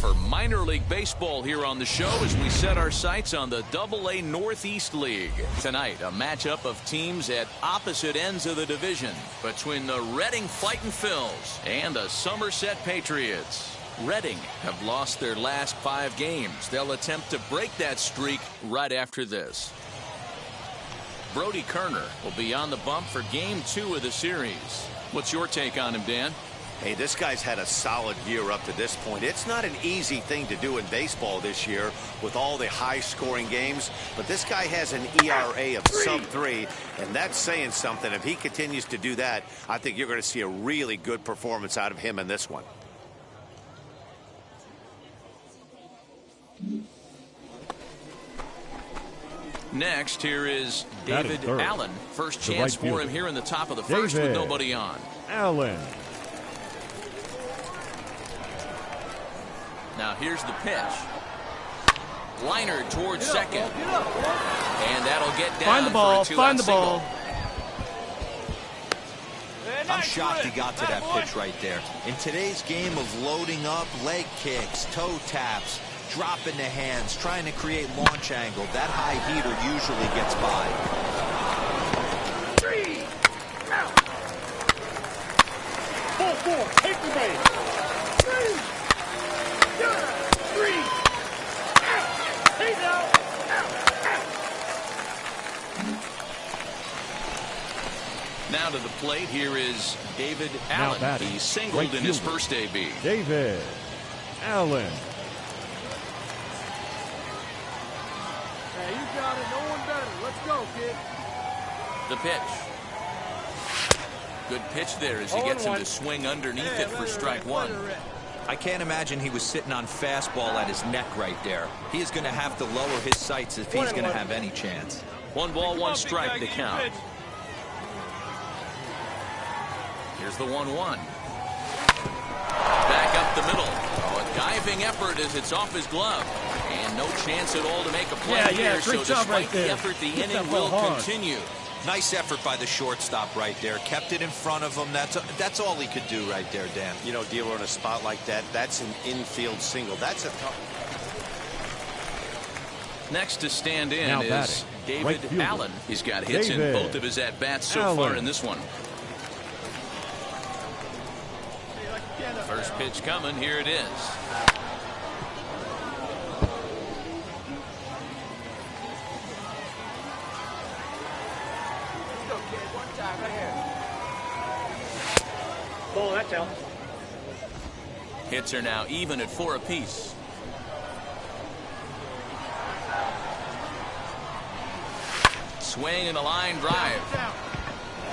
For minor league baseball here on the show as we set our sights on the AA Northeast League. Tonight, a matchup of teams at opposite ends of the division between the Reading Fightin' Phils and the Somerset Patriots. Reading have lost their last 5 games. They'll attempt to break that streak right after this. Brody Kerner will be on the bump for Game 2 of the series. What's your take on him, Dan? Hey, this guy's had a solid year up to this point. It's not an easy thing to do in baseball this year with all the high-scoring games, but this guy has an ERA of sub-3, and that's saying something. If he continues to do that, I think you're going to see a really good performance out of him in this one. Next, here is David Allen. First chance for him here in the top of the first with nobody on. Allen. Now here's the pitch. Liner towards second. And that'll get down. Find the ball. For a Find the single. ball. I'm shocked he got to that pitch right there. In today's game of loading up, leg kicks, toe taps, dropping the hands, trying to create launch angle, that high heater usually gets by. 3 out. 4-4. Take the base. 3. 3 out. Take out. Now to the plate, here is David Allen. He singled in his first AB. David Allen. Yeah, you got it. No one better. Let's go, kid. The pitch. Good pitch there as he gets him to swing underneath it for strike 1. I can't imagine he was sitting on fastball at his neck right there. He is going to have to lower his sights if he's going to have any chance. 1 ball, 1 strike to count. Here's the 1-1. Back up the middle. Oh, a diving effort as it's off his glove. And no chance at all to make a play here. So despite the effort, the inning will continue. Nice effort by the shortstop right there. Kept it in front of him. That's all he could do right there, Dan. You know, dealer in a spot like that, that's an infield single. That's a tough. Next to stand in is David Allen. He's got hits in both of his at-bats so far in this one. First pitch coming. Here it is. Ball, that's out. Hits are now even at 4 apiece. Swing and a line drive.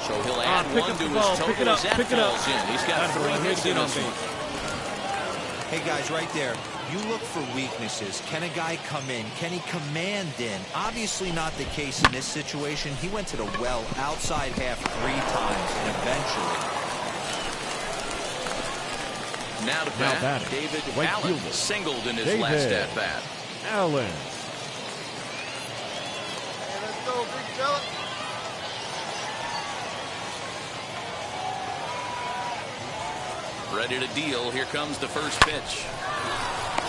So he'll add 1 to his total as that falls in. He's got 3 hits in this one. Hey, guys, right there. You look for weaknesses. Can a guy come in? Can he command in? Obviously not the case in this situation. He went to the well outside half 3 times, and eventually. Now to bat, David Allen singled in his last at-bat. Allen. Hey, let's go, big fella. Ready to deal. Here comes the first pitch.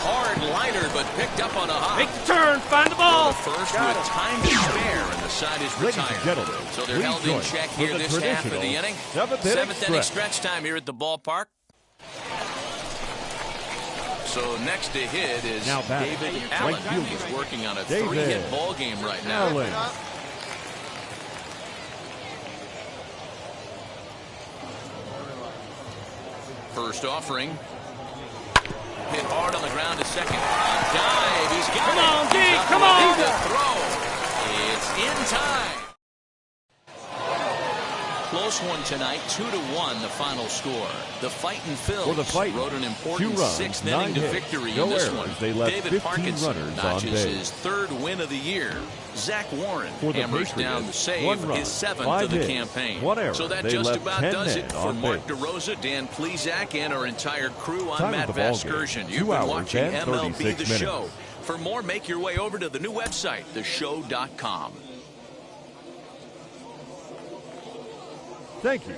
Hard liner, but picked up on a hop. Make the turn. Find the ball. The first with time to spare, and the side is retired. So they're held in check here this half of the inning. 7th inning stretch time here at the ballpark. So next to hit is David Allen. He's working on a 3-hit ball game right now. First offering. Hit hard on the ground to second. A dive. He's got it. Come on, the throw. It's in time. close one tonight, 2-1 the final score. The Fightin' For the Phils Fightin', wrote an 2 important runs, 6th 9 inning to hits, victory no in this errors. one. They left David 15 Parkinson runners on notches base. his 3rd win of the year. Zach Warren For the hammers down the Patriots, save, 1 run, his 7th 5 of the hits, campaign. 1 error. So that They just left about 10 does men it for on Mark base. DeRosa, Dan Plezak, and our entire crew. I'm Time Matt of the ball game, Vasgersian. 2 You've been hours watching and MLB 36 The minutes. Show. For more, make your way over to the new website, theshow.com. Thank you.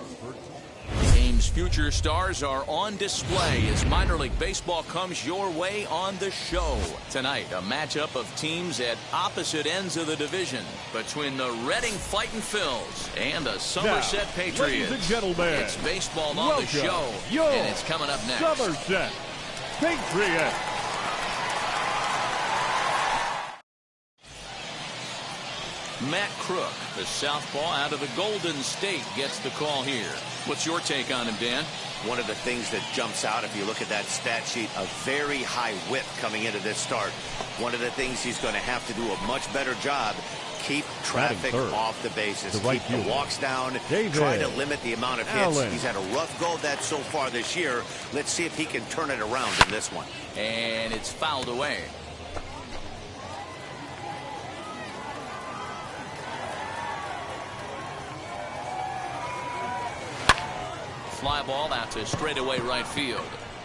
Game's future stars are on display as minor league baseball comes your way on the show. Tonight, a matchup of teams at opposite ends of the division between the Reading Fightin' Phils and the Somerset Patriots. Ladies and gentlemen, It's baseball on welcome the show, your and it's coming up next. Somerset Patriots. Matt Crook, the southpaw out of the Golden State, gets the call here. What's your take on him, Dan? One of the things that jumps out if you look at that stat sheet, a very high whip coming into this start. One of the things he's going to have to do a much better job, keep traffic off the bases, keep the walks down, try to limit the amount of hits. He's had a rough go of that so far this year. Let's see if he can turn it around in this one. And it's fouled away. Fly ball out to straightaway right field.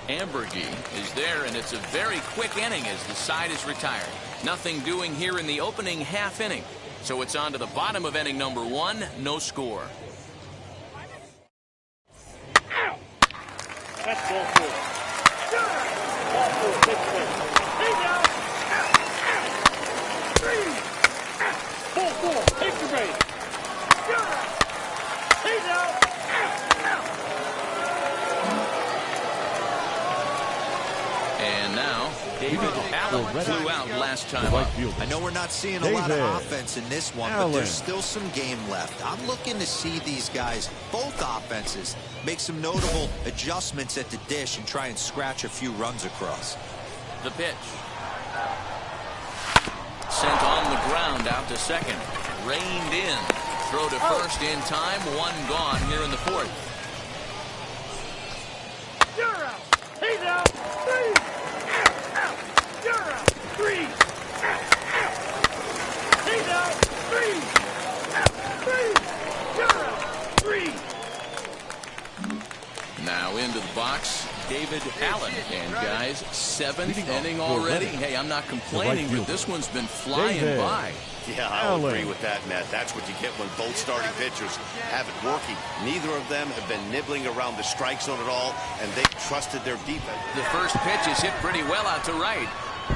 Ambergy is there, and it's a very quick inning as the side is retired. Nothing doing here in the opening half inning. So it's on to the bottom of inning number 1, no score. That's ball 4. Ball 4, take the base. Hey now. 3. Ball 4, take the base. Hey now. And now, David Allen flew out last time up. I know we're not seeing a lot of offense in this one, but there's still some game left. I'm looking to see these guys, both offenses, make some notable adjustments at the dish and try and scratch a few runs across. The pitch. Sent on the ground out to second. Reined in. Throw to first in time. 1 gone here in the 4th. You're out. He's out. 3. You're out. 3. He's out. 3. 3. You're out. 3. Now into the box, David Allen. And guys, 7th inning already. Hey, I'm not complaining, but this one's been flying by. Yeah, I'll agree with that, Matt. That's what you get when both starting pitchers have it working. Neither of them have been nibbling around the strike zone at all, and they've trusted their defense. The first pitch is hit pretty well out to right.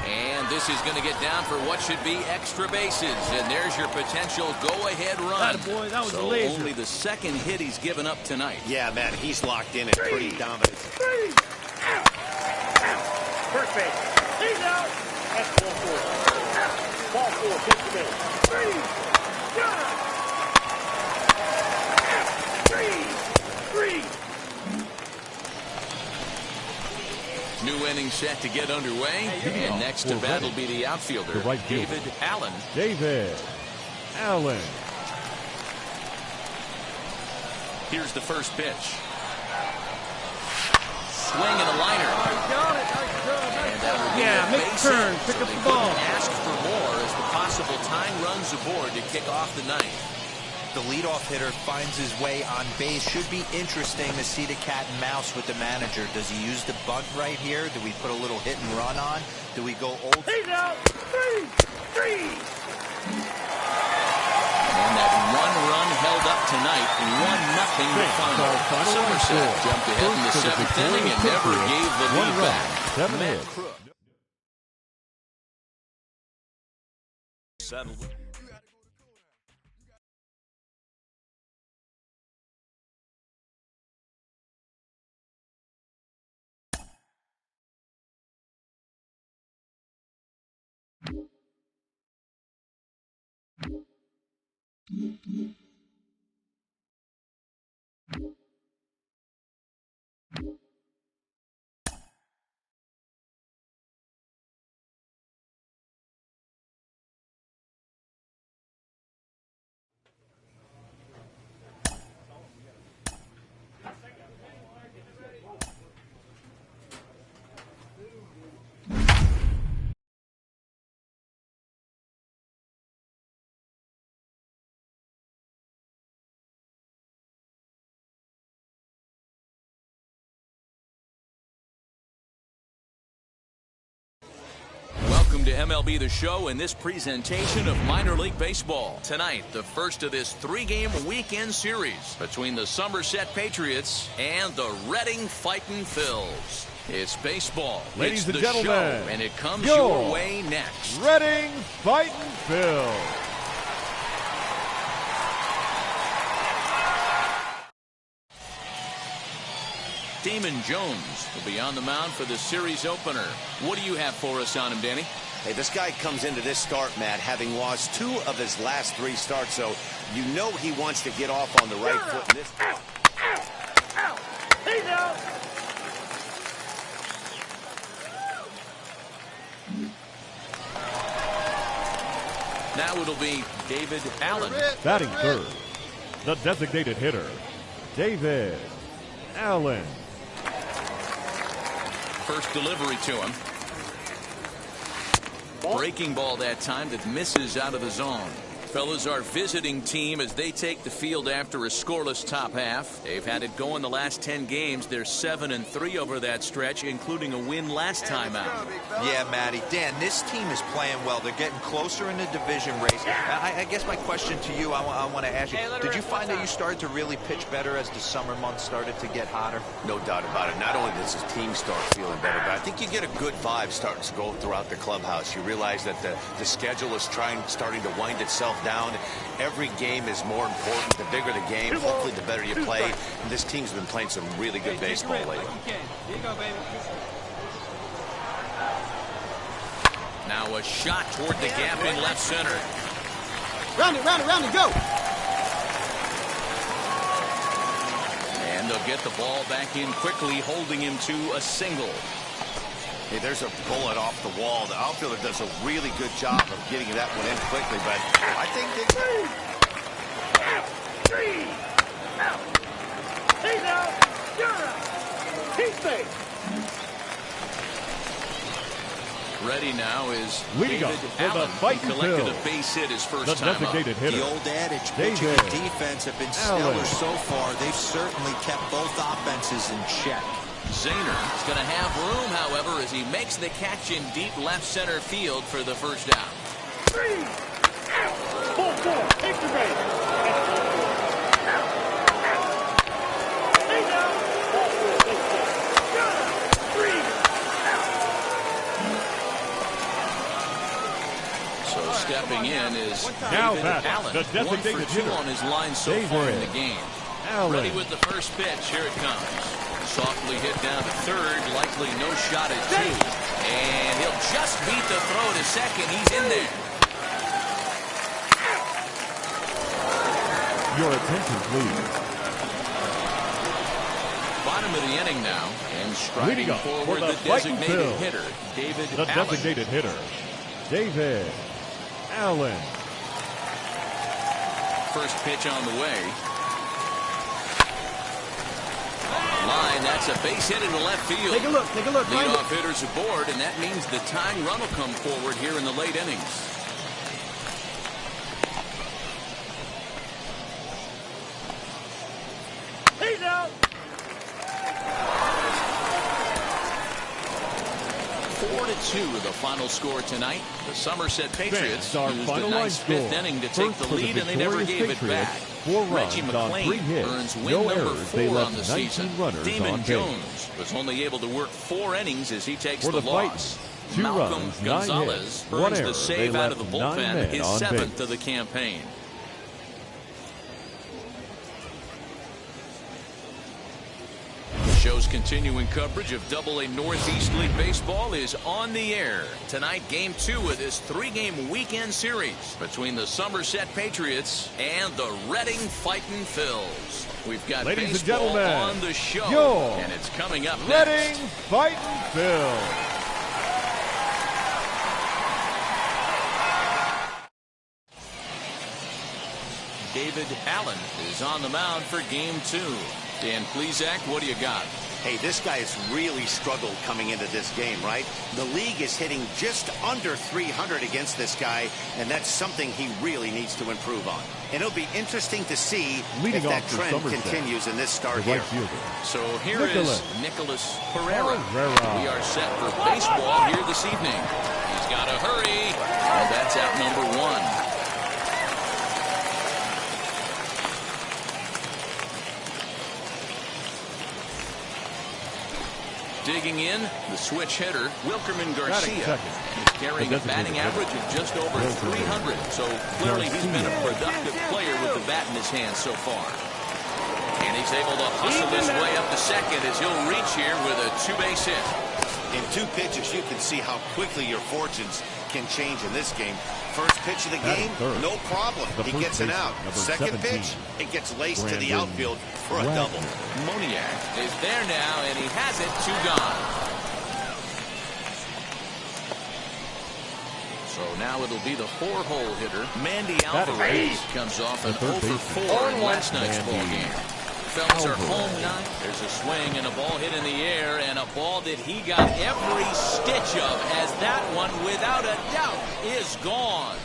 And this is going to get down for what should be extra bases. And there's your potential go-ahead run. Boy, that was so a laser. only the 2nd hit he's given up tonight. Yeah, Matt, he's locked in and pretty dominant. 3. Out. First base. He's out. That's ball 4. Ball 4, take the base. 3. Got it. 3. 3. New inning set to get underway. And next to bat will be the outfielder, David Allen. David Allen. Here's the first pitch. Swing and a liner. Got it. Nice job. And that will be Yeah, a make base turn, hit. pick So up they the ball. couldn't ask for more as the possible tying runs aboard to kick off the 9th. The leadoff hitter finds his way on base. Should be interesting to see the cat and mouse with the manager. Does he use the bunt right here? Do we put a little hit and run on? Do we go old? He's out. 3. 3. And that 1 run held up tonight, 1-0 the final. Somerset jumped ahead in the 7th inning and never gave the lead back. 7 Matt hits. Crook. Settled. MLB The Show in this presentation of minor league baseball. Tonight, the first of this three-game weekend series between the Somerset Patriots and the Reading Fightin' Phils. It's baseball. Ladies it's and the gentlemen, show, and it comes your way next. Reading Fightin' Phils. Damon Jones will be on the mound for the series opener. What do you have for us on him, Danny? Hey, this guy comes into this start, Matt, having lost 2 of his last 3 starts, so you know he wants to get off on the right foot in this. He's out. Now it'll be David Allen. Batting third, the designated hitter, David Allen. First delivery to him. Breaking ball that time that misses out of the zone. Fellas, our visiting team as they take the field after a scoreless top half. They've had it going the last 10 games. They're 7-3 over that stretch, including a win last time out. Yeah, Matty. Dan, this team is playing well. They're getting closer in the division race. I guess my question to you, I want to ask you, did you find that you started to really pitch better as the summer months started to get hotter? No doubt about it. Not only does his team start feeling better, but I think you get a good vibe starting to go throughout the clubhouse. You realize that the schedule is starting to wind itself down. Every game is more important. The bigger the game, hopefully the better you play. And this team's been playing some really good baseball lately. Now a shot toward the gap in left center. Round it, go! And they'll get the ball back in quickly, holding him to a single. Hey, there's a bullet off the wall. The outfielder does a really good job of getting that one in quickly, but I think Three. Out. He's out. You're out. He's safe. Ready now is Leading David up for the Allen, who Fightin' collected Phils. a base hit his first The time up. designated hitter, The old adage, pitching David and defense have been stellar Allen. so far. They've certainly kept both offenses in check. Zahner is going to have room, however, as he makes the catch in deep left center field for the first down. 3 out. Ball 4. Take the base. That's ball 4. Out. He's out. Ball 4. Take the base. Got him. 3 out. So stepping in is Now David batting, Allen. the 1 for designated 2 hitter, on his line so David far in the game. Allen. Ready with the first pitch. Here it comes. Softly hit down to third. Likely no shot at 2. And he'll just beat the throw to second. He's in there. Your attention, please. Bottom of the inning now. And striding Leading up for forward the the Fightin' designated Phils, hitter, David The Allen. designated hitter, David Allen. First pitch on the way. Line, that's a base hit into left field. Take a look, Leadoff hitters aboard, and that means the tying run will come forward here in the late innings. He's out. 4-2 the final score tonight. The Somerset Patriots Fans, our used a final nice line fifth score. inning to take First the for the lead, and they never victorious gave it back. Patriots, 4 Reggie runs on 3 McClain hits, earns win no number errors. They 4 left on the 19 season. runners Damon on base. Jones was only able to work 4 innings as he takes For the the loss. Titans, 2 Malcolm runs, 9 Gonzalez hits, earns 1 the error. save They out of the left 9 bullpen, men his on 7th base. of the campaign. The show's continuing coverage of Double-A Northeast League Baseball is on the air. Tonight, Game 2 of this 3-game weekend series between the Somerset Patriots and the Reading Fightin' Phils. We've got Ladies and baseball gentlemen, on the show, your and it's coming up Reading next. Fightin' Phils. David Allen is on the mound for Game 2. Dan Plesac, what do you got? Hey, this guy has really struggled coming into this game, right? The league is hitting just under 300 against this guy, and that's something he really needs to improve on. And it'll be interesting to see if that trend continues in this start here. So here is Nicholas Pereira. We are set for baseball here this evening. He's got to hurry, and that's out number 1. Digging in, the switch hitter, Wilkerman Garcia. He's carrying a batting average of just over 300, so clearly he's been a productive player with the bat in his hand so far. And he's able to hustle his way up to second as he'll reach here with a 2-base hit. In 2 pitches, you can see how quickly your fortunes can change in this game. First pitch of the game, no problem. He gets an out. Second pitch, it gets laced to the outfield for a double. Moniak is there now, and he has it, 2 gone. So now it'll be the 4-hole hitter, Mandy Alvarez. Comes off an 0-for-4 in last night's ball game. Fellas are home 9. There's a swing and a ball hit in the air, and a ball that he got every stitch of, as that one, without a doubt, is gone.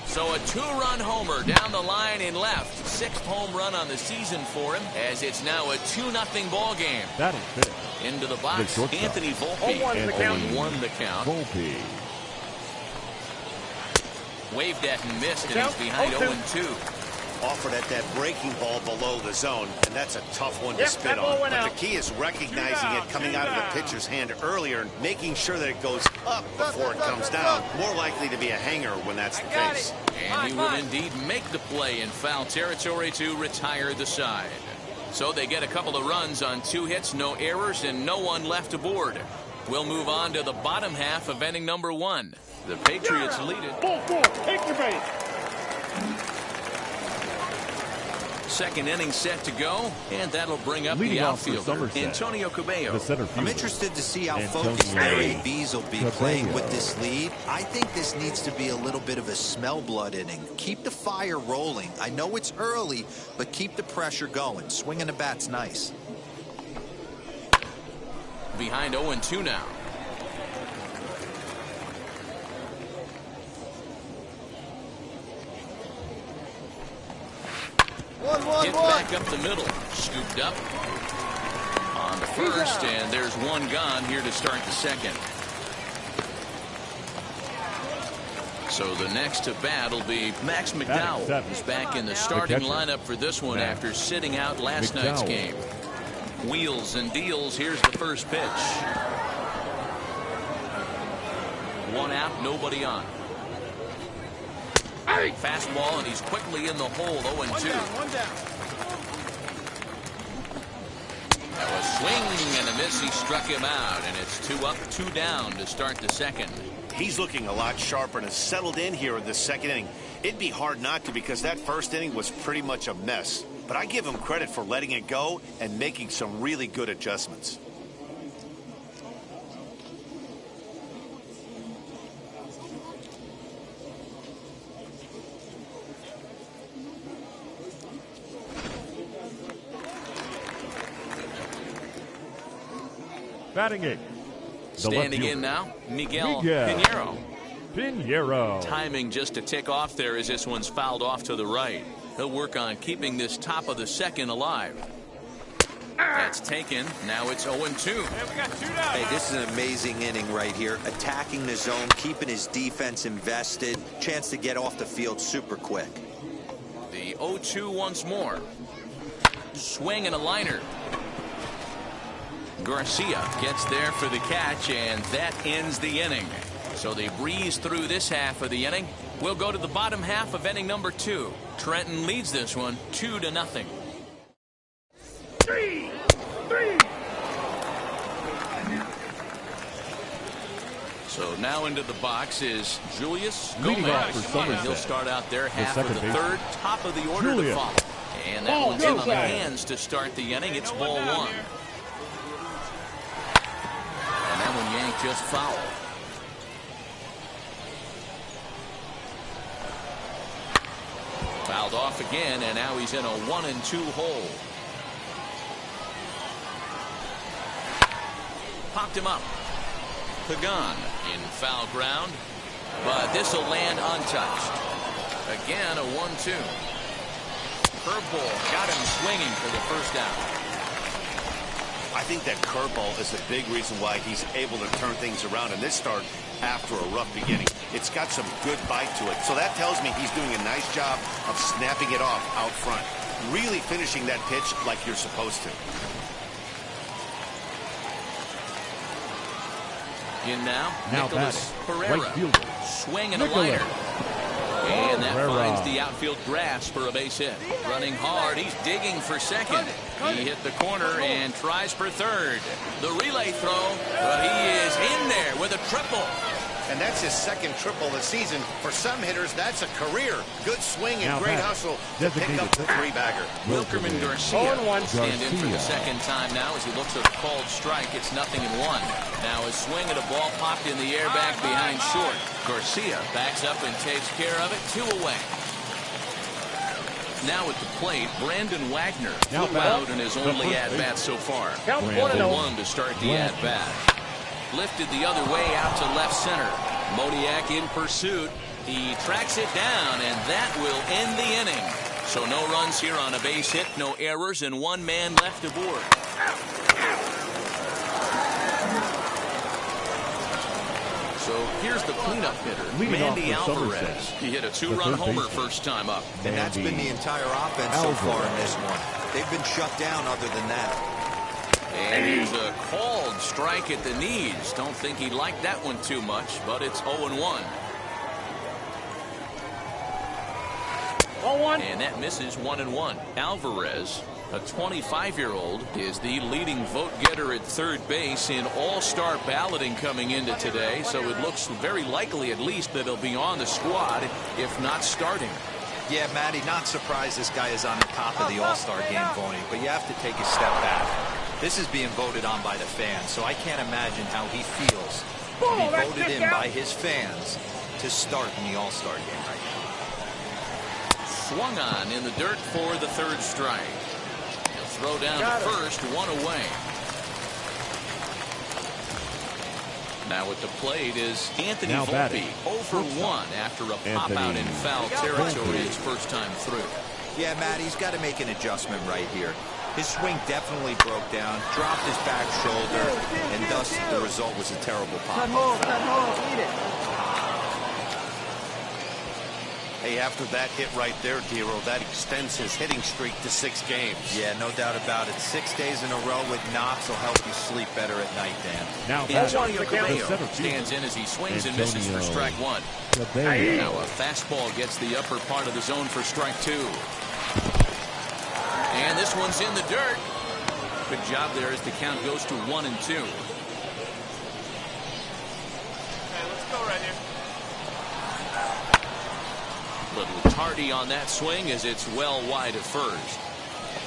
So a 2-run homer down the line in left. 6th home run on the season for him, as it's now a 2-0 ball game. Into the box, Anthony Volpe. 1 the count. Waved at and missed, and he's behind 0-2. Offered at that breaking ball below the zone, and that's a tough one to spit on. But the key is recognizing it coming out of the pitcher's hand earlier and making sure that it goes up before it comes down. More likely to be a hanger when that's the case. And he will indeed make the play in foul territory to retire the side. So they get a couple of runs on 2 hits, no errors, and no one left aboard. We'll move on to the bottom half of inning number 1. The Patriots lead it. Ball 4, take your base. Second inning set to go, and that'll bring up the outfielder, Antonio Cabello. I'm interested to see how focused their ABs will be playing with this lead. I think this needs to be a little bit of a smell blood inning. Keep the fire rolling. I know it's early, but keep the pressure going. Swinging the bat's nice. Behind 0-2 now. Hit back up the middle. Scooped up on the first, and there's 1 gone here to start the second. So the next to bat will be Max McDowell. He's back in the starting lineup for this one after sitting out last night's game. Wheels and deals. Here's the first pitch. 1 out, nobody on. Fastball, and he's quickly in the hole. 0-2. One down. Now a swing and a miss. He struck him out, and it's 2 up, 2 down to start the second. He's looking a lot sharper and has settled in here in the second inning. It'd be hard not to, because that first inning was pretty much a mess. But I give him credit for letting it go and making some really good adjustments. Batting 8. Standing in now, Miguel Pinheiro. Timing just to tick off there as this one's fouled off to the right. He'll work on keeping this top of the second alive. That's taken. Now it's 0-2. Hey, this is an amazing inning right here. Attacking the zone, keeping his defense invested. Chance to get off the field super quick. The 0-2 once more. Swing and a liner. Garcia gets there for the catch, and that ends the inning. So they breeze through this half of the inning. We'll go to the bottom half of inning number 2. Trenton leads this one 2-0. 3. So now into the box is Julius Gomez. And he'll start out there half of the third, top of the order to follow. And that one's in on the hands to start the inning. It's ball 1. And that one yanked just foul. Fouled off again, and now he's in a 1-2 hole. Popped him up. Pagan in foul ground, but this will land untouched. Again, a 1-2. Curveball got him swinging for the first down. I think that curveball is a big reason why he's able to turn things around in this start after a rough beginning. It's got some good bite to it, so that tells me he's doing a nice job of snapping it off out front, really finishing that pitch like you're supposed to. In now Nicholas Pereira. Right fielder. Swing and a liner. And that finds the outfield grass for a base hit. Running hard, he's digging for second. He hit the corner and tries for third. The relay throw, but he is in there with a triple. And that's his second triple this season. For some hitters, that's a career. Good swing and great hustle to pick up the three-bagger. Wilkerman Garcia stand in for the second time now as he looks at a called strike. It's 0-1. Now a swing at a ball popped in the air back behind short. Garcia backs up and takes care of it. 2 away. Now at the plate, Brandon Wagner flew out in his only at-bat so far. 1-1 to start the at-bat. Lifted the other way out to left center. Modiak in pursuit. He tracks it down, and that will end the inning. So no runs here on a base hit, no errors, and 1 man left aboard. So here's the cleanup hitter, Mandy Alvarez. He hit a 2-run homer first time up. And that's been the entire offense so far in this one. They've been shut down other than that. And here's a called strike at the knees. Don't think he liked that one too much, but it's 0-1. 0-1. And that misses 1-1. Alvarez, a 25-year-old, is the leading vote getter at third base in all-star balloting coming into today. So it looks very likely, at least, that he'll be on the squad, if not starting. Yeah, Matty, not surprised this guy is on the top of the all-star game voting, but you have to take a step back. This is being voted on by the fans, so I can't imagine how he feels to be voted in by his fans to start in the all-star game right now. Swung on in the dirt for the third strike. He'll throw down to first, 1 away. Now at the plate is Anthony Volpe, 0 for 1 after a pop-out in foul territory his first time through. Yeah, Matt, he's got to make an adjustment right here. His swing definitely broke down, dropped his back shoulder, and thus the result was a terrible pop. Hey, after that hit right there, Dero, that extends his hitting streak to 6 games. Yeah, no doubt about it. 6 days in a row with knocks will help you sleep better at night, Dan. Now Antonio Cabello stands in as he swings and misses for strike 1. Now a fastball gets the upper part of the zone for strike 2. And this one's in the dirt. Good job there as the count goes to 1-2. Okay, let's go right here. Little tardy on that swing as it's well wide of first.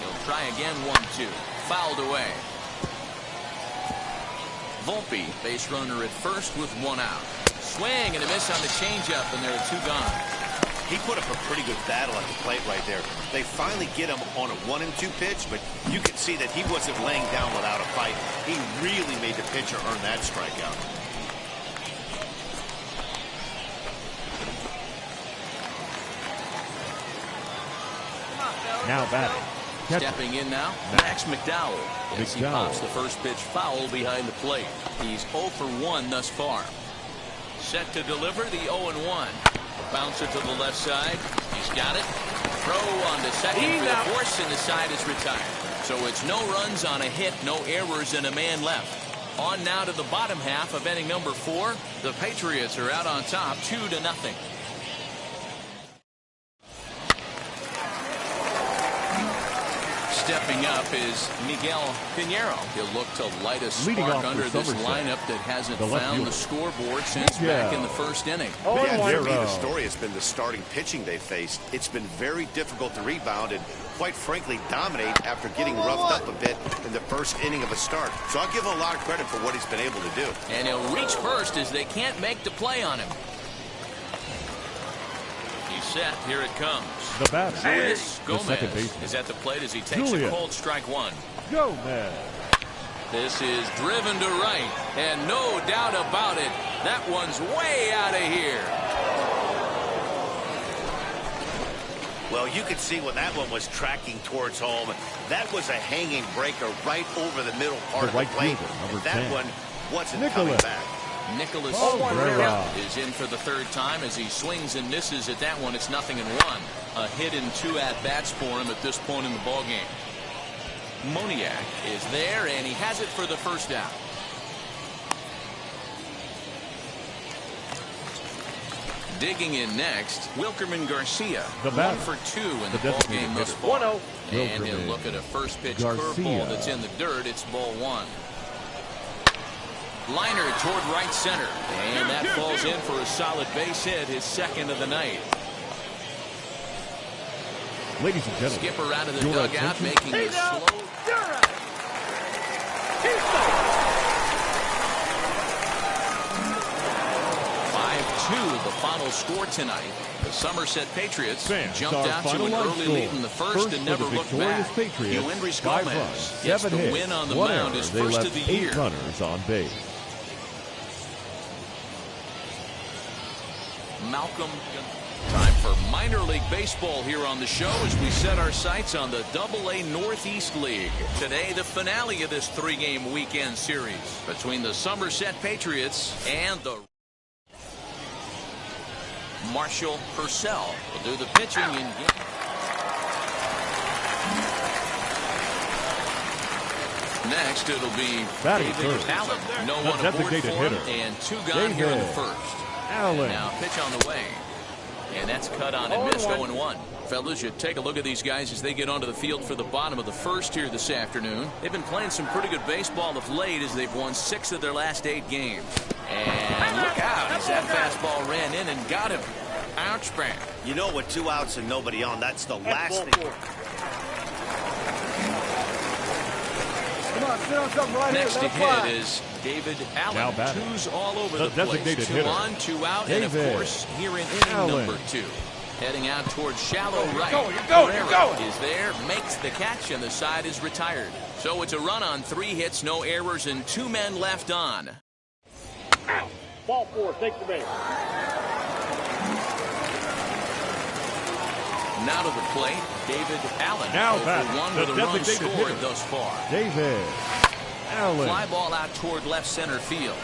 He'll try again, 1-2. Fouled away. Volpe, base runner at first with 1 out. Swing and a miss on the changeup, and there are 2 gone. He put up a pretty good battle at the plate right there. They finally get him on a 1-2 pitch, but you could see that he wasn't laying down without a fight. He really made the pitcher earn that strikeout. Now batting. Stepping in now, Max McDowell. As he pops the first pitch foul behind the plate. He's 0 for 1 thus far. Set to deliver the 0-1. Bouncer to the left side. He's got it. Throw on to second for the force, and the side is retired. So it's no runs on a hit, no errors, and a man left. On now to the bottom half of inning number 4. The Patriots are out on top, 2-0. Stepping up is Miguel Pinheiro. He'll look to light a spark under this lineup that hasn't found the scoreboard since back in the first inning. To me, the story has been the starting pitching they faced. It's been very difficult to rebound and, quite frankly, dominate after getting roughed up a bit in the first inning of a start. So I'll give him a lot of credit for what he's been able to do. And he'll reach first as they can't make the play on him. He set. Here it comes. The batter, Luis the second Gomez baseman, is at the plate as he takes a cold strike one. Gomez. This is driven to right, and no doubt about it, that one's way out of here. Well, you could see when that one was tracking towards home. That was a hanging breaker right over the middle part of the plate. That 10. one wasn't coming back. Nicholas is in for the third time as he swings and misses at that one. It's 0-1. A hit and 2 at-bats for him at this point in the ballgame. Moniak is there, and he has it for the first out. Digging in next, Wilkerman Garcia. 1 for 2 in the ballgame thus far. And he'll look at a first pitch curveball that's in the dirt. It's ball 1. Liner toward right center, and that falls in for a solid base hit, his second of the night. Ladies and gentlemen, Skipper out of the dugout making a slow. 5-2 the final score tonight. The Somerset Patriots jumped out to an early lead in the first and never looked back. Luis Gomez gets the win on the mound, his first of the year. 8 runners on base. Malcolm. Time for minor league baseball here on the show as we set our sights on the AA Northeast League. Today, the finale of this 3-game weekend series between the Somerset Patriots and the Marshall Purcell will do the pitching in game. Next, it'll be David Allen. No one aboard for him, and 2 gone here in the first. Now pitch on the way. And that's cut on and missed. 0-1. Fellas, you take a look at these guys as they get onto the field for the bottom of the first here this afternoon. They've been playing some pretty good baseball of late as they've won 6 of their last 8 games. And look out as that fastball ran in and got him. Ouch, bang. You know, with 2 outs and nobody on, that's the last thing. Next to hit is David Allen. 2's all over the place. 2 on, 2 out, and of course, here in inning number 2. Heading out towards shallow right. Pereira is there, makes the catch, and the side is retired. So it's a run on 3 hits, no errors, and 2 men left on. Ball 4, take the base. Now to the plate, David Allen. Now back, 1 with a run scored thus far. David Allen. Fly ball out toward left center field.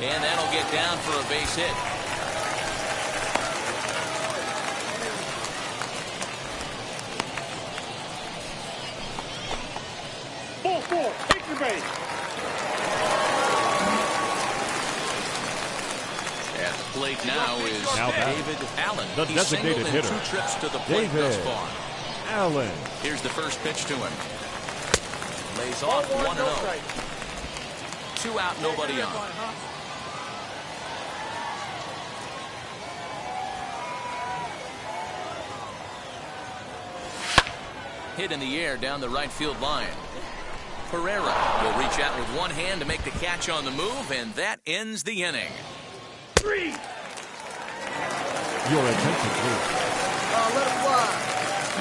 And that'll get down for a base hit. Ball 4, take the base. At the plate now is David Allen. The designated hitter. 2 trips to the plate thus far. Allen. Here's the first pitch to him. Lays off 1-0. 2 out, nobody on. Hit in the air down the right field line. Pereira will reach out with one hand to make the catch on the move, and that ends the inning. 3. Your attention, please. Let it fly.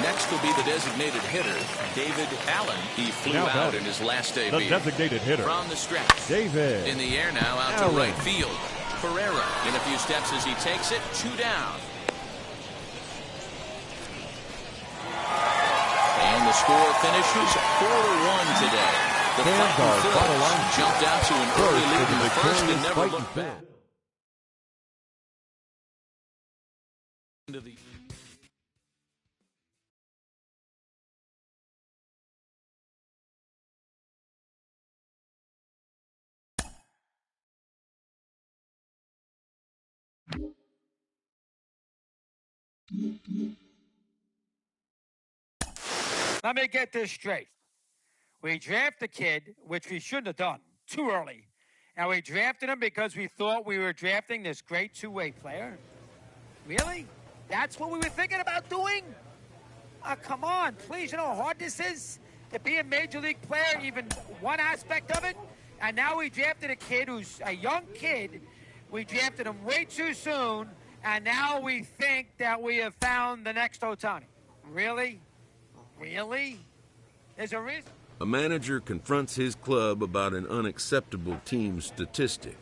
Next will be the designated hitter, David Allen. He flew out in his last debut. The designated hitter. From the stretch. David. In the air now out Allen. to right field. Pereira in a few steps as he takes it. 2 down. And the score finishes 4-1 today. The Fighting Phillies jumped out to an early lead in the first and never looked back. Let me get this straight. We drafted a kid, which we shouldn't have done, too early. And we drafted him because we thought we were drafting this great 2-way player? Really? That's what we were thinking about doing? Come on, please. You know how hard this is to be a major league player, even one aspect of it? And now we drafted a kid who's a young kid. We drafted him way too soon, And now we think that we have found the next Otani. Really? Really? There's a reason. A manager confronts his club about an unacceptable team statistic.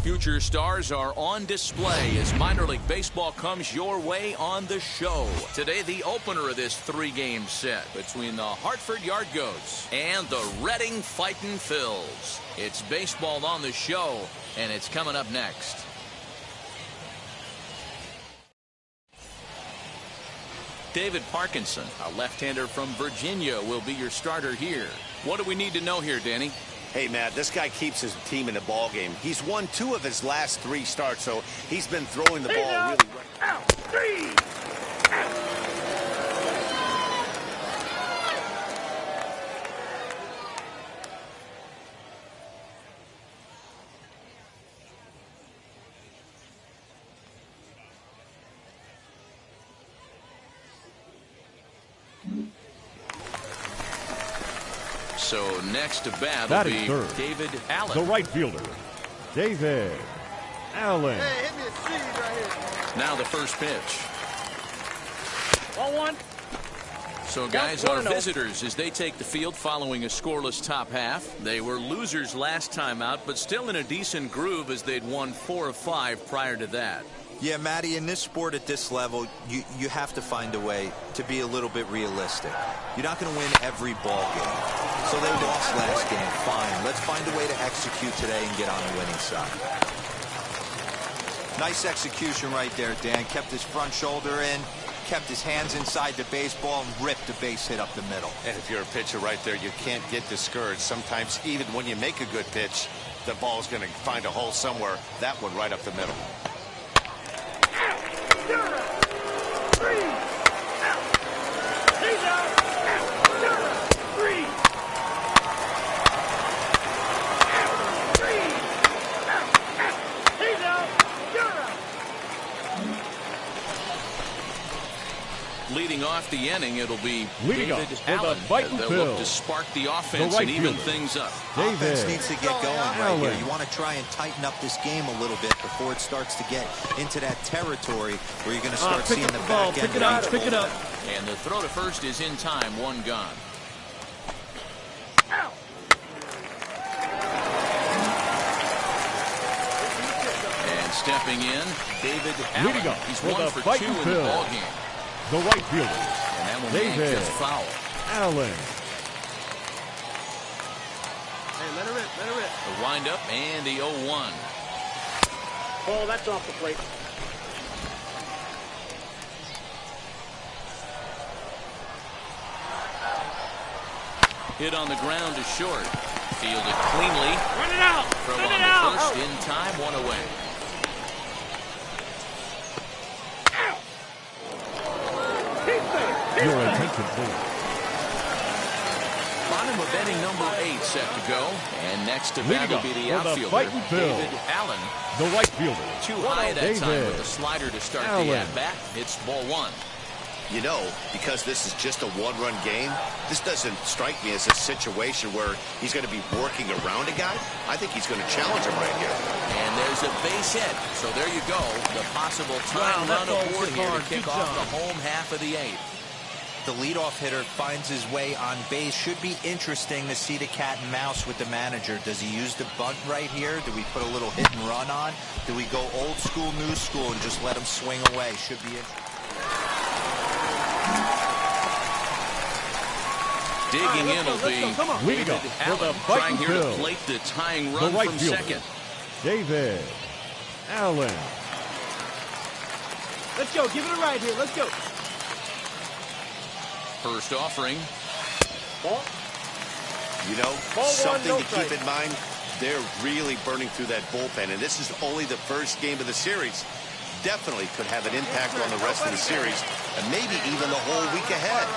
Future stars are on display as minor league baseball comes your way on the show. Today, the opener of this three-game set between the Hartford Yard Goats and the Reading Fightin' Phils. It's baseball on the show, and it's coming up next. David Parkinson, a left-hander from Virginia, will be your starter here. What do we need to know here, Danny? Hey, Matt, this guy keeps his team in the ball game. He's won 2 of his last 3 starts, so he's been throwing the ball really right. Out. 3. Out. So next to bat will be third. David Allen. The right fielder, David Allen. Hey, hit me a seed right here. Now the first pitch. 1-1. So guys are visitors as they take the field following a scoreless top half. They were losers last time out, but still in a decent groove as they'd won 4 of 5 prior to that. Yeah, Matty, in this sport at this level, you have to find a way to be a little bit realistic. You're not going to win every ball game. So they lost last game. Fine. Let's find a way to execute today and get on the winning side. Nice execution right there, Dan. Kept his front shoulder in, kept his hands inside the baseball, and ripped the base hit up the middle. And if you're a pitcher right there, you can't get discouraged. Sometimes even when you make a good pitch, the ball's going to find a hole somewhere. That one right up the middle. 3. Out. He's out. 3. He's out. Leading off the inning, it'll be Leading David off for Allen. the Fightin' They'll Phils. look to spark the offense right and even fielder, things up. Offense needs to get going right here. Allen. You want to try and tighten up this game a little bit before it starts to get into that territory where you're going to start seeing the back end. Pick it up. Pick it up. And the throw to first is in time, 1 gone. Out. And stepping in, David Allen. Leading off He's for 1 the for 2 Fightin' in the Phils. ball game. The right fielder, And that one yanked David his foul. Allen. Hey, let her rip. Let her rip. The windup and the 0-1. Oh, that's off the plate. Hit on the ground to short. Fielded cleanly. Run it out. Throw Run on it the out. first in time, 1 away. Your attention, please. Bottom of inning number 8 set to go. And next to bat Leading will be the off for the outfielder, Fightin' Phils. David Allen. The right fielder, Too high that time David with the slider to start Allen. the at-bat. It's ball 1. You know, because this is just a one-run game, this doesn't strike me as a situation where he's going to be working around a guy. I think he's going to challenge him right here. And there's a base hit. So there you go. The possible time run aboard here to kick off the home half of the 8th. The leadoff hitter finds his way on base. Should be interesting to see the cat and mouse with the manager. Does he use the bunt right here? Do we put a little hit and run on? Do we go old school, new school, and just let him swing away? Should be interesting. Digging in will be Leading David off for the Allen, Fightin' trying here to Phils. plate the tying The run right from fielder, second. David Allen. Let's go. Give it a ride here. Let's go. First offering. Ball. You know, Ball 1, something no to keep strike. in mind, they're really burning through that bullpen, and this is only the first game of the series. definitely could have an impact on the rest of the series and maybe even the whole week ahead.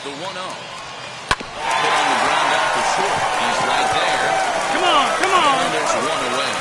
The 1-0. Hit on the ground out to short. He's right there. Come on, come on. And there's one away.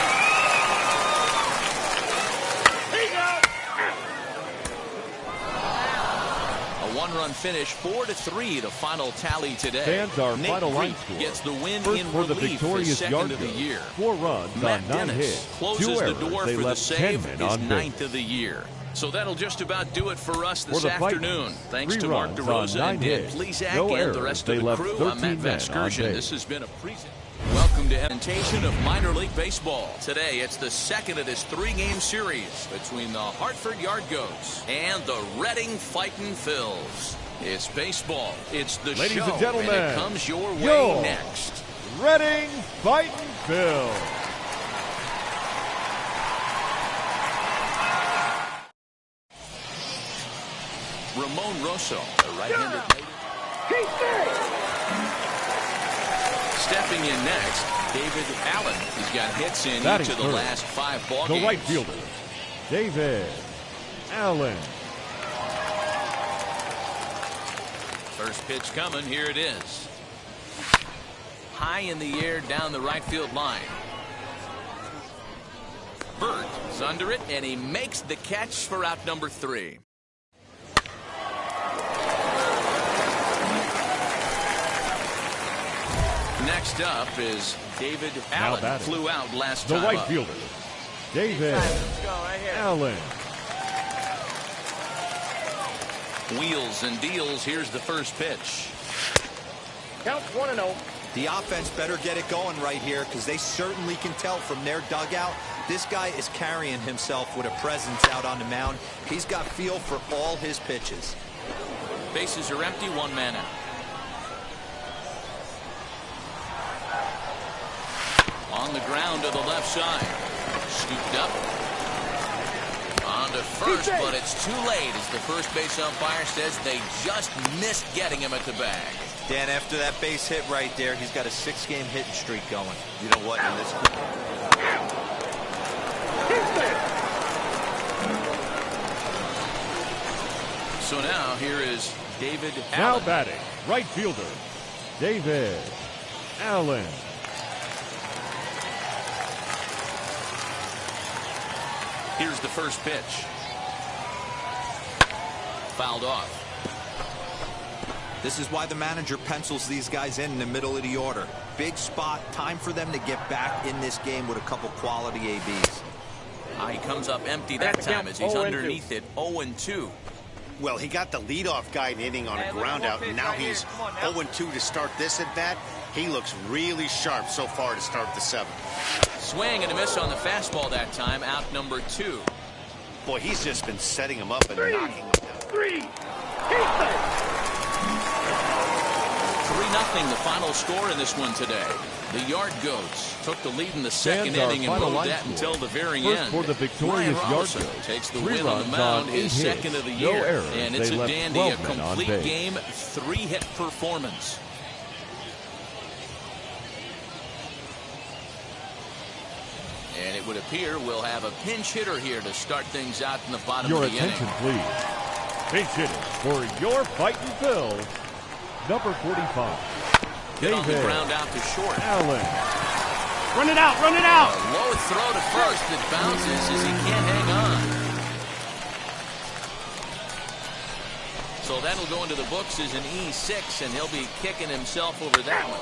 A one-run finish, 4-3, the final tally today. Fans, our Nate final line Greek score. gets the win First in for the relief, his victorious second of the Yargo. year. 4 runs Matt on 9 Dennis hits. closes 2 the errors. door They for the left save, 10 men his on base. 9th of the year. So that'll just about do it for us this For the fight, afternoon. Thanks 3 to Mark runs on DeRosa 9 and Dan hits. Plesac No and errors. the rest They of the left crew. I'm 13 Matt men on Vasgersian. base. This has been a presentation. Welcome to presentation of minor league baseball. Today, it's the second of this 3-game series between the Hartford Yard Goats and the Reading Fightin' Phils. It's baseball. It's the Ladies show, and gentlemen, it comes your way your next. Reading Fightin' Phil. Ramon Rosso, the right-handed native. Stepping in next, David Allen. He's got hits in Batting each of the third, last 5 ball the games. right fielder, David Allen. First pitch coming. Here it is. High in the air down the right field line. Bird is under it, and he makes the catch for out number 3. Next up is David Allen. batting, Flew out last the time right up. fielder, David Allen. Wheels and deals. Here's the first pitch. Counts 1-0. The offense better get it going right here because they certainly can tell from their dugout this guy is carrying himself with a presence out on the mound. He's got feel for all his pitches. Bases are empty, 1 man out. On the ground to the left side. Scooped up. On to first, but it's too late as the first base umpire says they just missed getting him at the bag. Dan, after that base hit right there, he's got a 6-game hitting streak going. You know what? In this So now here is David Now Allen. batting, right fielder, David Allen. Here's the first pitch. Fouled off. This is why the manager pencils these guys in the middle of the order. Big spot, time for them to get back in this game with a couple quality ABs. He comes up empty that time as he's underneath it, 0-2. Well, he got the leadoff guy in inning on a ground out, and now he's 0-2 to start this at bat. He looks really sharp so far to start the 7th. Swing and a miss on the fastball that time, out number 2. Boy, he's just been setting him up and knocking him down. 3. 3-0 the final score in this one today. The Yard Goats took the lead in the second Fans, our inning and final rode line that score. until the very First end. for the victorious Ryan Yard Robinson Goats. takes the 3 win on the runs mound, on 8 his second hits. of the No year. errors. And They it's a left dandy, a 12 men on complete base. game, 3-hit performance. And it would appear we'll have a pinch hitter here to start things out in the bottom Your of the attention, inning. please. Pinch hitter for your Fightin' Phils, number 45, Hit on the David ground out to short. Allen. Run it out, run it out. A low throw to first that bounces as he can't hang on. So that'll go into the books as an E6, and he'll be kicking himself over that one.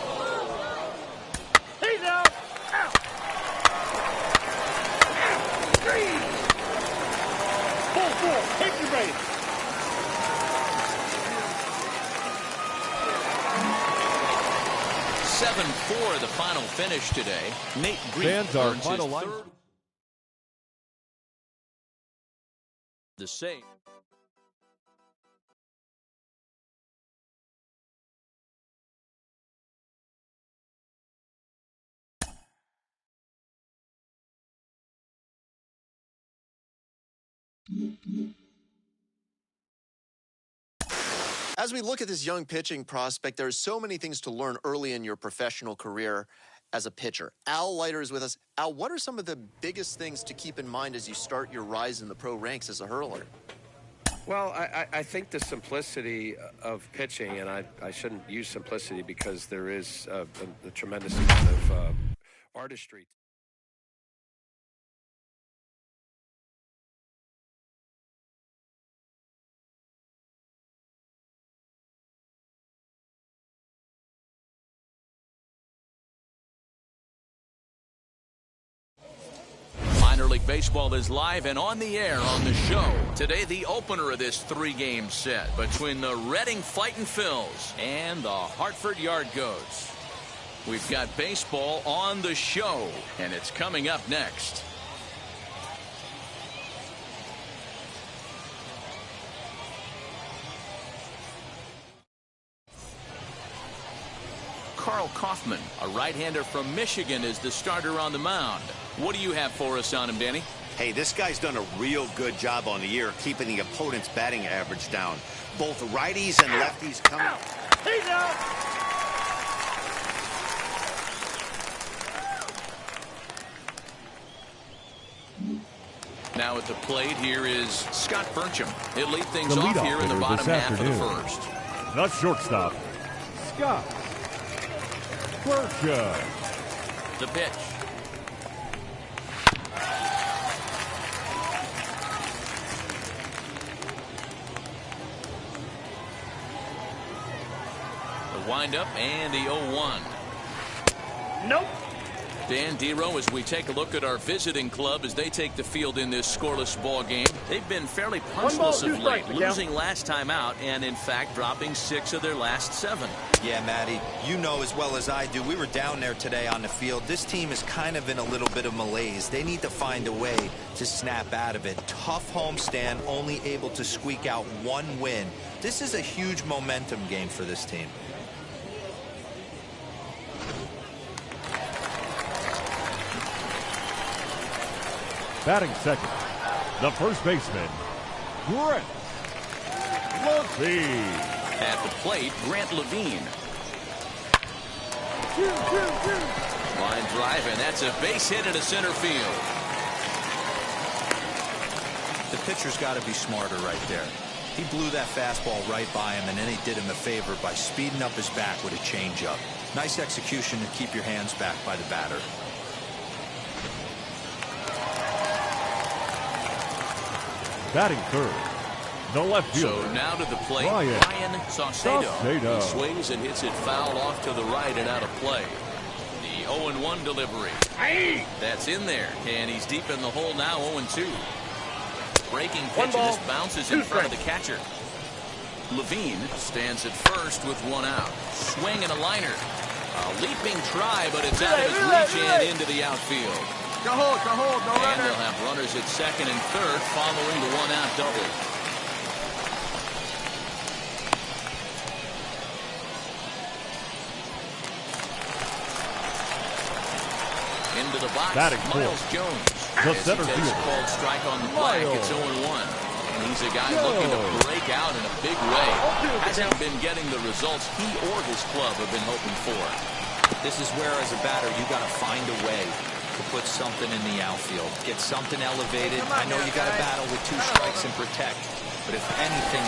He's out. Out. 3. 4-4. Take your base. (7-4) the final finish today. Nate Greek Fans, our earns his final line. third. The save. As we look at this young pitching prospect, there are so many things to learn early in your professional career. as a pitcher. Al Leiter is with us. Al, what are some of the biggest things to keep in mind as you start your rise in the pro ranks as a hurler? Well, I think the simplicity of pitching, and I shouldn't use simplicity because there is a tremendous amount of artistry. Minor League Baseball is live and on the air on the show. Today, the opener of this three-game set between the Reading Fightin' Phils and the Hartford Yard Goats. We've got baseball on the show, and it's coming up next. Carl Kaufman, a right-hander from Michigan, is the starter on the mound. What do you have for us on him, Danny? Hey, this guy's done a real good job on the year keeping the opponent's batting average down. Both righties and lefties come. He's out. Now at the plate, here is Scott Burcham. He'll lead things off here in the bottom half of the first. The shortstop, Scott Burcham. The pitch. The windup and the 0-1. Nope. Dan Dero, as we take a look at our visiting club as they take the field in this scoreless ball game. They've been fairly punchless of late, losing last time out and, in fact, dropping 6 of their last 7. Yeah, Matty, you know as well as I do, we were down there today on the field. This team is kind of in a little bit of malaise. They need to find a way to snap out of it. Tough homestand, only able to squeak out 1 win. This is a huge momentum game for this team. Batting second, the first baseman, Grant Levine. At the plate, Grant Levine. Line drive, and that's a base hit into center field. The pitcher's got to be smarter right there. He blew that fastball right by him, and then he did him a favor by speeding up his back with a changeup. Nice execution to keep your hands back by the batter. Batting third, the left fielder. So now to the plate, Ryan Saucedo. Saucedo. He swings and hits it foul off to the right and out of play. The 0-1 delivery. That's in there, and he's deep in the hole now, 0-2. Breaking pitch, and this bounces in front of the catcher. Levine stands at first with 1 out. Swing and a liner. A leaping try, but it's out of his reach and into the outfield. Go hold, no runner. And they'll have runners at second and third following the 1-out double. Into the box, Miles Jones. The center fielder. fielder. Called strike on the flag. It's 0-1. And he's a guy looking to break out in a big way. Hasn't been getting the results he or his club have been hoping for. This is where, as a batter, you got to find a way to put something in the outfield. Get something elevated. I know you got to battle with 2 strikes and protect. But if anything...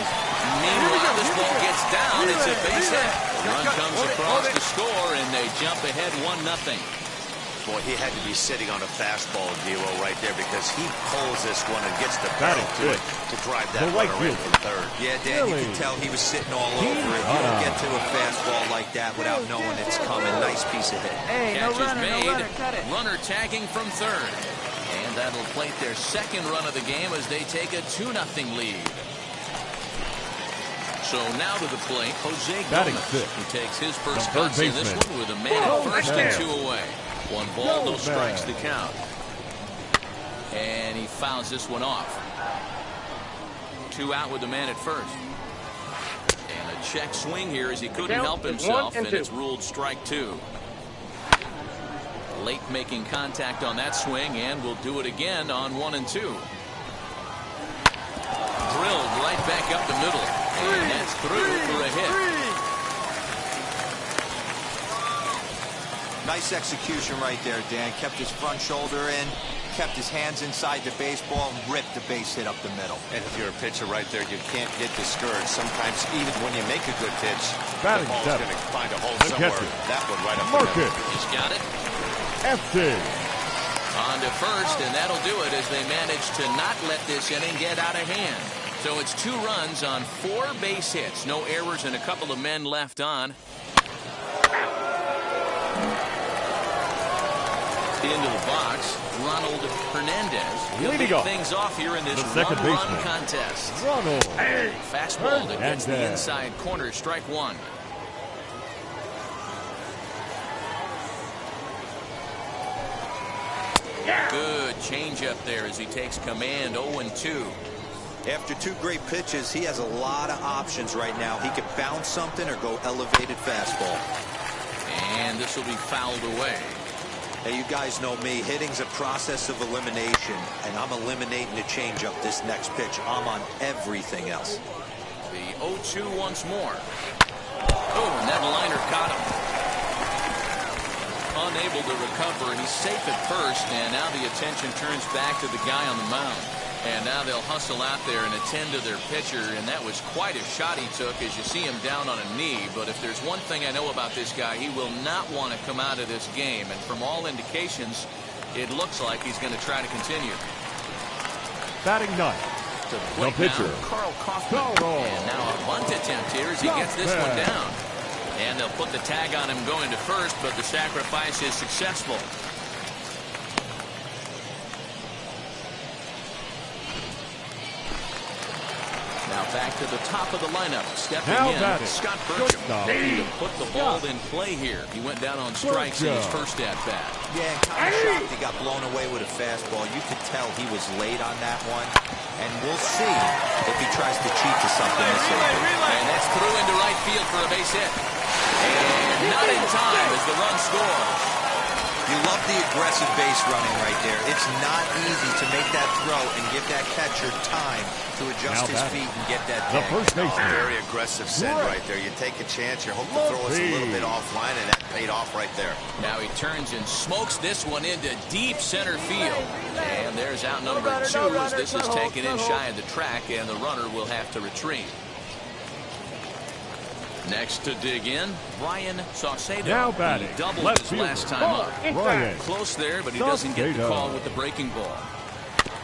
Meanwhile, this ball gets down. It's a base hit. The run comes across the score, and they jump ahead 1-0. Boy, he had to be sitting on a fastball, Dero, right there, because he pulls this one and gets the barrel to it to drive that runner in from third. Yeah, Dan, you can tell he was sitting all over it. You don't get to a fastball like that without knowing it's coming. Nice piece of hit. Hey, catch is made. Runner tagging from third. And that'll plate their second run of the game as they take a 2-0 lead. So now to the plate, Jose Gomez, who takes his first cuts in this one with a man at first and 2 away. 1 ball, no strikes to count. And he fouls this one off. 2 out with the man at first. And a check swing here as he couldn't help himself, and it's ruled strike 2. Late making contact on that swing, and will do it again on 1 and 2. Drilled right back up the middle, and that's through for a hit. Nice execution right there, Dan. Kept his front shoulder in, kept his hands inside the baseball, and ripped the base hit up the middle. And if you're a pitcher right there, you can't get discouraged. Sometimes even when you make a good pitch, Batting the ball's seven. going to find a hole The somewhere. catcher. That one right up the middle. He's got it. Empty. On to first, and that'll do it as they manage to not let this inning get out of hand. So it's 2 runs on 4 base hits. No errors and a couple of men left on. Into the box, Ronald Hernandez. He'll Leading lead off things off here in this the second one-run baseman, contest. Ronald Fastball that gets the Hernandez. inside corner, strike 1. Good changeup there as he takes command. 0-2. After 2 great pitches, he has a lot of options right now. He could bounce something or go elevated fastball. And this will be fouled away. Hey, you guys know me. Hitting's a process of elimination, and I'm eliminating the changeup this next pitch. I'm on everything else. The 0-2 once more. Oh, and that liner caught him. Unable to recover, and he's safe at first, and now the attention turns back to the guy on the mound. And now they'll hustle out there and attend to their pitcher, and that was quite a shot he took as you see him down on a knee. But if there's one thing I know about this guy, he will not want to come out of this game. And from all indications, it looks like he's going to try to continue. Batting 9. To the plate pitcher, now, Carl Kaufman. And now a bunt attempt here as he gets this one down. And they'll put the tag on him going to first, but the sacrifice is successful. Now back to the top of the lineup. Stepping in, Scott Burcham. To put the ball in play here. He went down on strikes in his first at-bat. Yeah, kind of shocked he got blown away with a fastball. You could tell he was late on that one. And we'll see if he tries to cheat to something this inning. And that's through into right field for a base hit. And not in time as the run scores. You love the aggressive base running right there. It's not easy to make that throw and give that catcher time to adjust his feet and get that the tag. first baseman. Very aggressive send right there. You take a chance, you hope to throw us a little bit offline, and that paid off right there. Now he turns and smokes this one into deep center field. And there's out number 2 as this is taken in shy of the track, and the runner will have to retreat. Next to dig in, Brian Saucedo. Now batting, He doubled left his fielder, last time up. Brian Close there, but he doesn't get the Saucedo. call with the breaking ball.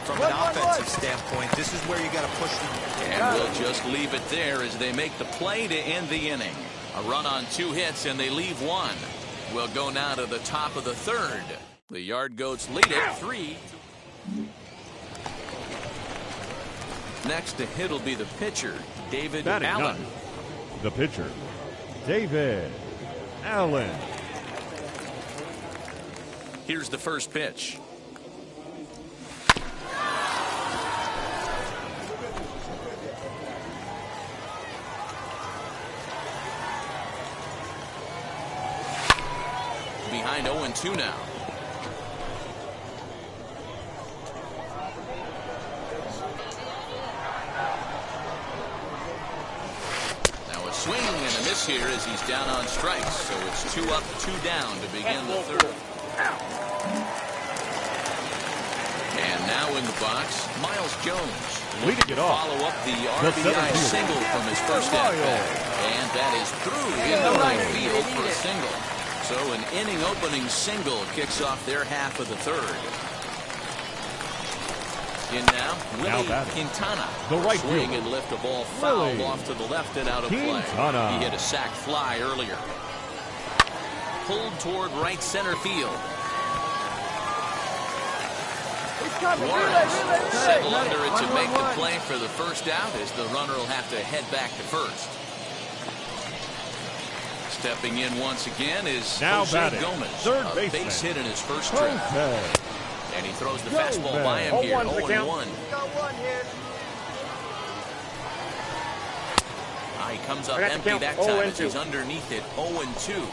From an offensive standpoint, this is where you got to push them. And we'll just leave it there as they make the play to end the inning. A run on 2 hits, and they leave 1. We'll go now to the top of the 3rd. The Yard Goats lead it 3. Next to hit will be the pitcher, David Batting Allen. 9. The pitcher, David Allen. Here's the first pitch. Behind 0-2 now. Swing and a miss here as he's down on strikes. So it's 2 up, 2 down to begin the 3rd. And now in the box, Miles Jones. Leading it off. Follow up the RBI single from his first at-bat. And that is through into right field for a single. So an inning-opening single kicks off their half of the 3rd. In now, Willie Quintana. The right swing fielder. and lift a ball fouled off to the left and out of Quintana. play. He hit a sac fly earlier. Pulled toward right center field. Warren settle under it to make the play for the first out as the runner will have to head back to first. Stepping in once again is now Jose batting, Gomez. third a baseman. base hit in his first trip. And he throws the fastball by him here. 0-1. He comes up empty that time as he's underneath it. 0-2.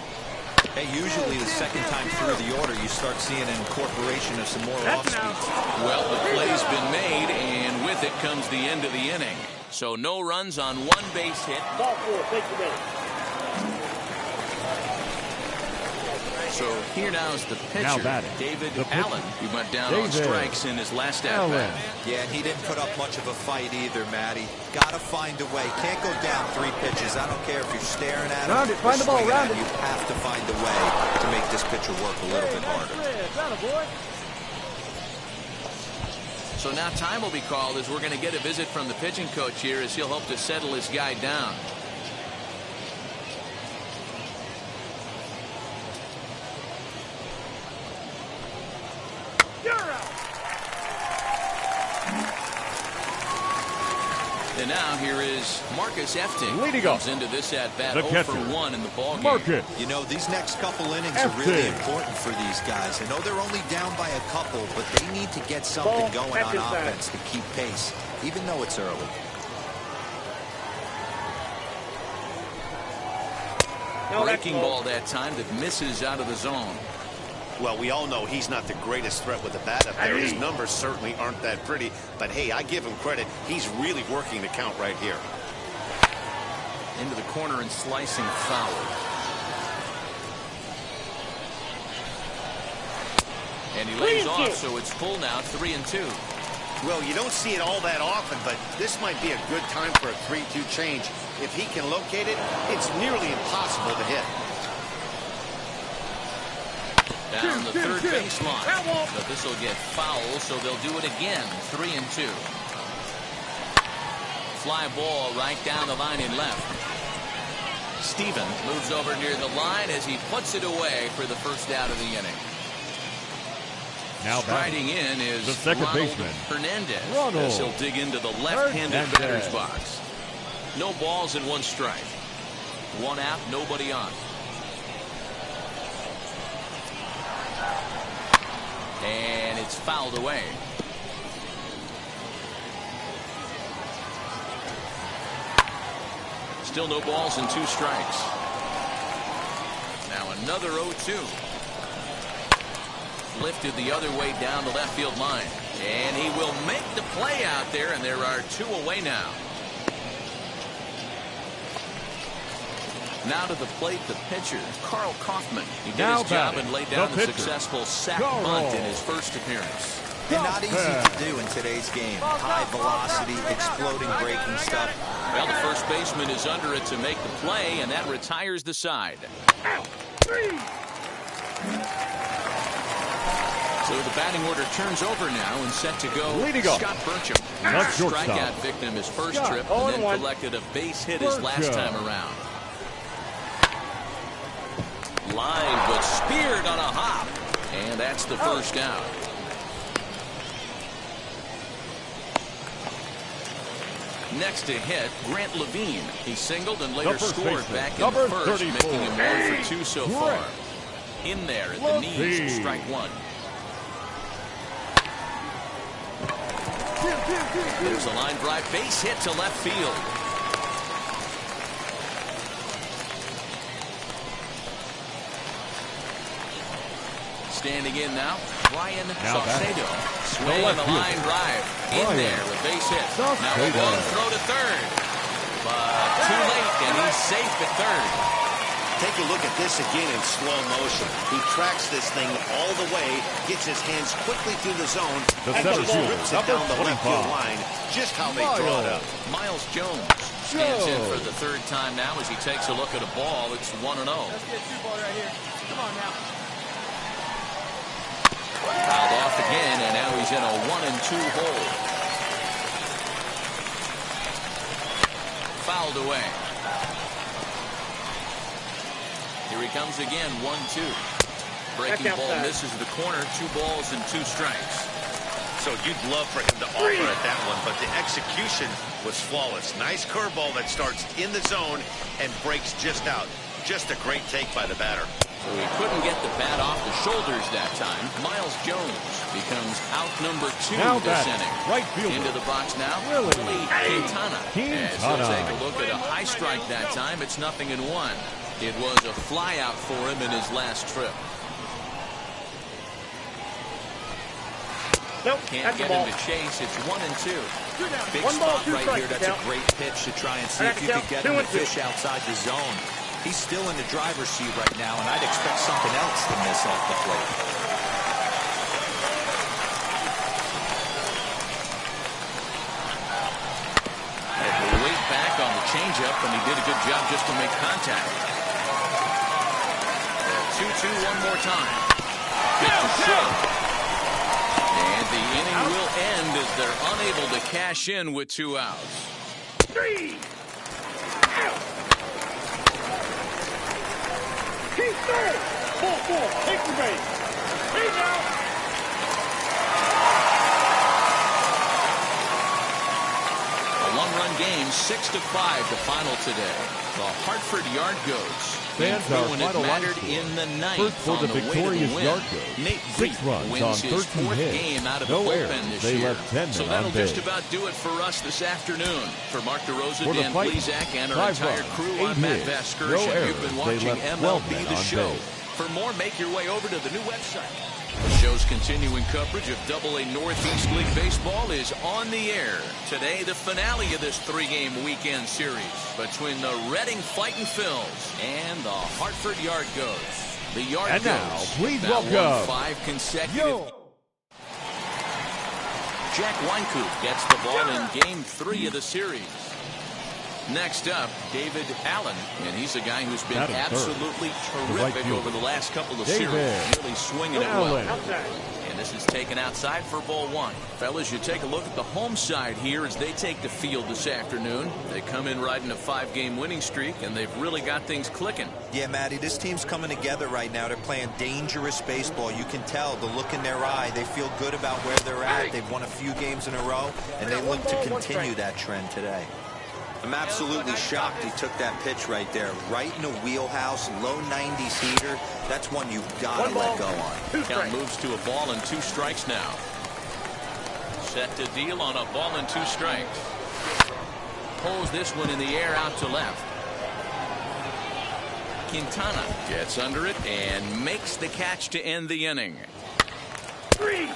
Hey, usually the second time through the order, you start seeing an incorporation of some more off-speeds. Well, the play's been made, and with it comes the end of the inning. So no runs on 1 base hit. Ball 4, take the minute. So here now is the pitcher, Now batting, David the pitcher, Allen. He went down on David strikes in his last at-bat. Yeah, and he didn't put up much of a fight either, Matty. Got to find a way. Can't go down 3 pitches. I don't care if you're staring at him. Round it. Find the ball. Round it. You have to find a way to make this pitcher work a little bit harder. So now time will be called as we're going to get a visit from the pitching coach here as he'll hope to settle his guy down. And now here is Marcus Efting. Leading comes off, into this at-bat the 0 for catcher, 1 in the ballgame. Marcus. You know, these next couple innings Efting. are really important for these guys. I know they're only down by a couple, but they need to get something going on offense to keep pace, even though it's early. Breaking ball that time that misses out of the zone. Well, we all know he's not the greatest threat with the bat up there. His numbers certainly aren't that pretty. But, hey, I give him credit. He's really working the count right here. Into the corner and slicing foul. And he lays off, so it's full now, 3-2. Well, you don't see it all that often, but this might be a good time for a 3-2 change. If he can locate it, it's nearly impossible to hit. Down the third baseline. But this will get foul, so they'll do it again. 3-2. Fly ball right down the line in left. Steven moves over near the line as he puts it away for the first out of the inning. Now striding in is the second Ronald baseman, Hernandez. As he'll dig into the left-handed batter's box. No balls and 1 strike. 1 out, nobody on. And it's fouled away. Still no balls and 2 strikes. Now another 0-2. Lifted the other way down the left field line. And he will make the play out there, and there are 2 away now. Now to the plate, the pitcher, Carl Kaufman. He did his job and laid down the successful sac bunt in his first appearance. And not easy to do in today's game. High velocity, exploding breaking stuff. Well, the first baseman is under it to make the play, and that retires the side. So the batting order turns over now and set to go. Scott Burcham. Strikeout victim his first trip and then collected a base hit his last time around. Line but speared on a hop. And that's the first down. Next to hit, Grant Levine. He singled and later scored back in the first, making him 1 for 2 so far. In there at the knees, strike 1. There's a line drive base hit to left field. Standing in now, Brian Saucedo. Swing on the line drive. In there, a base hit. Now a long throw to third. But too late, and he's safe at third. Take a look at this again in slow motion. He tracks this thing all the way, gets his hands quickly through the zone, and just rips it down the left field line. Just how they draw it up. Miles Jones stands in for the 3rd time now as he takes a look at a ball. It's 1-0. Let's get 2 ball right here. Come on now. Fouled off again, and now he's in a 1-2 hole. Fouled away. Here he comes again, 1-2. Breaking ball misses the corner, 2 balls and 2 strikes. So you'd love for him to offer at that one, but the execution was flawless. Nice curveball that starts in the zone and breaks just out. Just a great take by the batter. So he couldn't get the bat off the shoulders that time. Miles Jones becomes out number 2 this inning. Right fielder. Into the box now, Willie Quintana. As he'll take a look at a high strike that time, it's 0-1. It was a fly out for him in his last trip. Nope, can't get him to chase. It's 1-2. Big spot right here. That's a great pitch to try and see if you could get him to fish outside the zone. He's still in the driver's seat right now, and I'd expect something else to miss off the plate. Way back on the changeup, and he did a good job just to make contact. 2-2 one more time. And the inning will end as they're unable to cash in with 2 outs. 3. Keep third. 4-4. Take the base. 3 out. A one-run game, 6-5 the final today. The Hartford Yard Goats. Fans, our when final it mattered line in the ninth. First for the victorious Yard Goats. Nate 6 runs wins on his 13 4th hits. game out of No the errors. bullpen this They year. left 10 So men that'll on just base. about do it for us this afternoon. For Mark DeRosa, For the Dan fight, Plesac, and our 5 entire runs, crew, 8 I'm Matt hits. Vasgersian. No errors. You've been They watching left 12 MLB men The on Show. base. For more, make your way over to the new website. The show's continuing coverage of AA Northeast League Baseball is on the air. Today, the finale of this 3-game weekend series between the Reading Fightin' Phils and the Hartford Yard Goats. The Yard And now, Goats please have won welcome 5 consecutive. Jack Weinkoop gets the ball in Game 3 of the series. Next up, David Allen, and he's a guy who's been absolutely terrific over the last couple of series, really swinging it well. And this is taken outside for ball 1. Fellas, you take a look at the home side here as they take the field this afternoon. They come in riding a 5-game winning streak, and they've really got things clicking. Yeah, Matty, this team's coming together right now. They're playing dangerous baseball. You can tell the look in their eye. They feel good about where they're at. They've won a few games in a row, and they look to continue that trend today. I'm absolutely shocked he took that pitch right there. Right in the wheelhouse, low 90s heater. That's one you've got to let go on. Count moves to a ball and 2 strikes now. Set to deal on a ball and 2 strikes. Pulls this one in the air out to left. Quintana gets under it and makes the catch to end the inning. 3.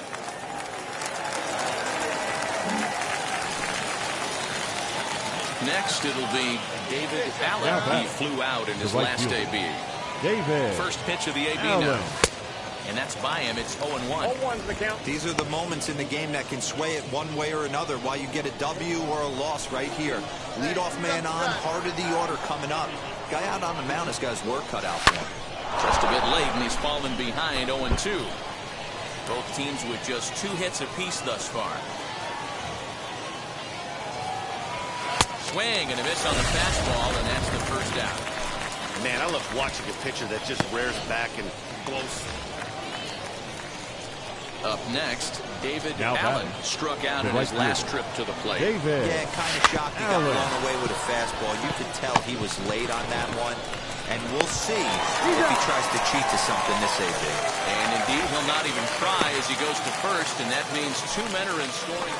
Next, it'll be David Allen. He flew out in his last AB. David. First pitch of the AB Allen. now. And that's by him. It's 0-1. 0-1's the count. These are the moments in the game that can sway it one way or another, while you get a W or a loss right here. Leadoff man on, heart of the order coming up. Guy out on the mound has got his work cut out for him. Just a bit late, and he's fallen behind 0-2. Both teams with just 2 hits apiece thus far. Swing and a miss on the fastball, and that's the first out. Man, I love watching a pitcher that just rears back and blows. Up next, David Allen struck out in his last trip to the plate. David. Yeah, kind of shocked he got blown away with a fastball. You could tell he was late on that one. And we'll see if he tries to cheat to something this AB. And indeed, he'll not even try as he goes to first, and that means 2 men are in scoring.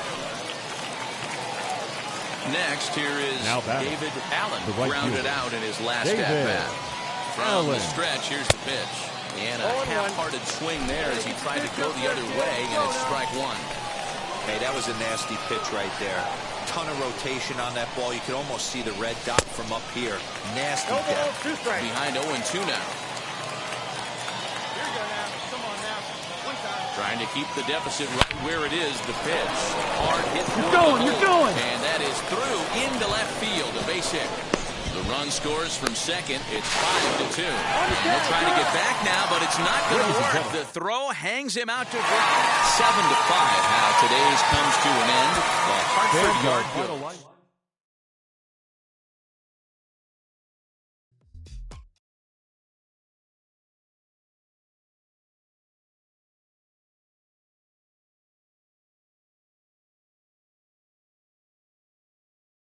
Next, here is David Allen, grounded out in his last at-bat. From the stretch, here's the pitch. And a half-hearted swing there as he tried to go the other way, and it's strike 1. Hey, that was a nasty pitch right there. Ton of rotation on that ball. You could almost see the red dot from up here. Nasty depth. Behind 0-2 now. Trying to keep the deficit right where it is. The pitch. Hard hit. You're going. And that is through into left field. A base hit. The run scores from second. It's 5-2. And he'll try to get back now, but it's not going to work. The throw hangs him out to dry. 7-5. How today's comes to an end. The Hartford Yard Goats.